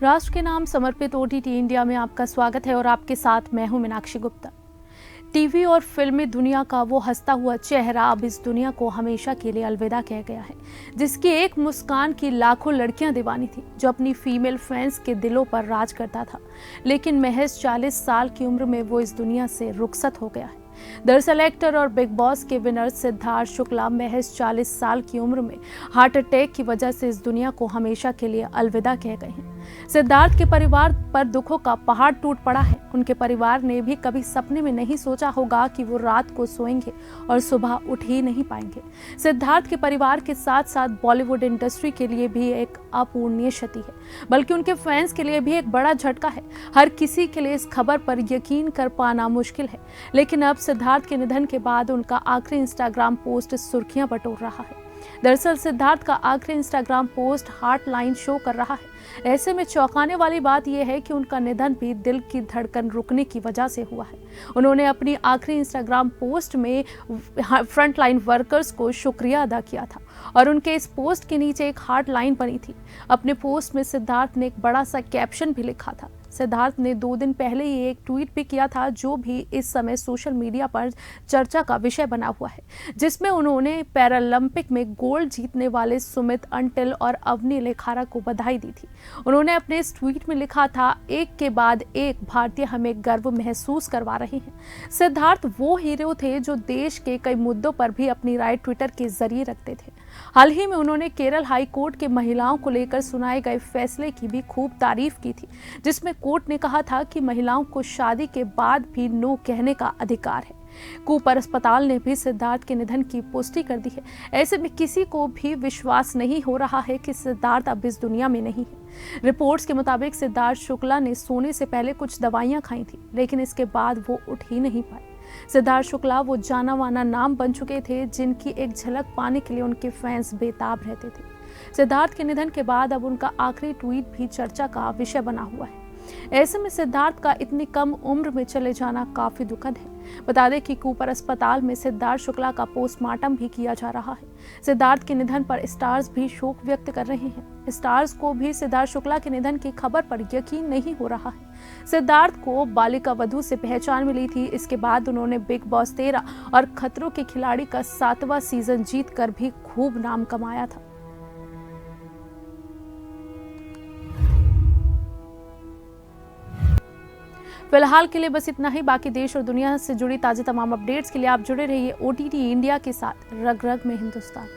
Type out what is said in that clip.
राष्ट्र के नाम समर्पित ओटीटी इंडिया में आपका स्वागत है और आपके साथ मैं हूं मीनाक्षी गुप्ता। टीवी और फिल्मी दुनिया का वो हंसता हुआ चेहरा अब इस दुनिया को हमेशा के लिए अलविदा कह गया है, जिसकी एक मुस्कान की लाखों लड़कियां दीवानी थी, जो अपनी फीमेल फैंस के दिलों पर राज करता था। लेकिन महज 40 साल की उम्र में वो इस दुनिया से रुखसत हो गया है। दरअसल एक्टर और बिग बॉस के विनर सिद्धार्थ शुक्ला महज 40 साल की उम्र में हार्ट अटैक की वजह से इस दुनिया को हमेशा के लिए अलविदा कह गए हैं। सिद्धार्थ के परिवार पर दुखों का पहाड़ टूट पड़ा है। उनके परिवार ने भी कभी सपने में नहीं सोचा होगा कि वो रात को सोएंगे और सुबह उठ ही नहीं पाएंगे। सिद्धार्थ के परिवार के साथ साथ बॉलीवुड इंडस्ट्री के लिए भी एक अपूरणीय क्षति है, बल्कि उनके फैंस के लिए भी एक बड़ा झटका है। हर किसी के लिए इस खबर पर यकीन कर पाना मुश्किल है, लेकिन अब सिद्धार्थ के निधन के बाद उनका आखिरी इंस्टाग्राम पोस्ट सुर्खियां बटोर रहा है। दरअसल सिद्धार्थ का आखिरी Instagram post heart line show कर रहा है। ऐसे में चौंकाने वाली बात यह है कि उनका निधन भी दिल की धड़कन रुकने की वजह से हुआ है। उन्होंने अपनी आखिरी इंस्टाग्राम पोस्ट में फ्रंट लाइन वर्कर्स को शुक्रिया अदा किया था और उनके इस पोस्ट के नीचे एक हार्ट लाइन बनी थी। अपने पोस्ट में सिद्धार्थ ने एक बड़ा सा कैप्शन भी लिखा था। सिद्धार्थ ने 2 दिन पहले ही एक ट्वीट भी किया था, जो भी इस समय सोशल मीडिया पर चर्चा का विषय बना हुआ है, जिसमें उन्होंने पैरालंपिक में गोल्ड जीतने वाले सुमित अंटिल और अवनी लेखारा को बधाई दी थी। उन्होंने अपने इस ट्वीट में लिखा था, एक के बाद एक भारतीय हमें गर्व महसूस करवा रहे हैं। सिद्धार्थ वो हीरो थे जो देश के कई मुद्दों पर भी अपनी राय ट्विटर के जरिए रखते थे। हाल ही में उन्होंने केरल हाई कोर्ट के महिलाओं को लेकर सुनाए गए फैसले की भी खूब तारीफ की थी, जिसमें कोर्ट ने कहा था कि महिलाओं को शादी के बाद भी नो कहने का अधिकार है। कूपर अस्पताल ने भी सिद्धार्थ के निधन की पुष्टि कर दी है। ऐसे में किसी को भी विश्वास नहीं हो रहा है कि सिद्धार्थ अब इस दुनिया में नहीं है। रिपोर्ट्स के मुताबिक सिद्धार्थ शुक्ला ने सोने से पहले कुछ दवाइयां खाई थी, लेकिन इसके बाद वो उठ ही नहीं पाए। सिद्धार्थ शुक्ला वो जाना माना नाम बन चुके थे, जिनकी एक झलक पाने के लिए उनके फैंस बेताब रहते थे। सिद्धार्थ के निधन के बाद अब उनका आखिरी ट्वीट भी चर्चा का विषय बना हुआ है। ऐसे में सिद्धार्थ का इतनी कम उम्र में चले जाना काफी दुखद है। बता दें कि कूपर अस्पताल में सिद्धार्थ शुक्ला का पोस्टमार्टम भी किया जा रहा है। सिद्धार्थ के निधन पर स्टार्स भी शोक व्यक्त कर रहे हैं। स्टार्स को भी सिद्धार्थ शुक्ला के निधन की खबर पर यकीन नहीं हो रहा है। सिद्धार्थ को बालिका वधू से पहचान मिली थी। इसके बाद उन्होंने बिग बॉस 13 और खतरों के खिलाड़ी का 7वां सीजन जीतकर भी खूब नाम कमाया था। फिलहाल के लिए बस इतना ही। बाकी देश और दुनिया से जुड़ी ताज़ा तमाम अपडेट्स के लिए आप जुड़े रहिए ओटीटी इंडिया के साथ। रग रग में हिंदुस्तान।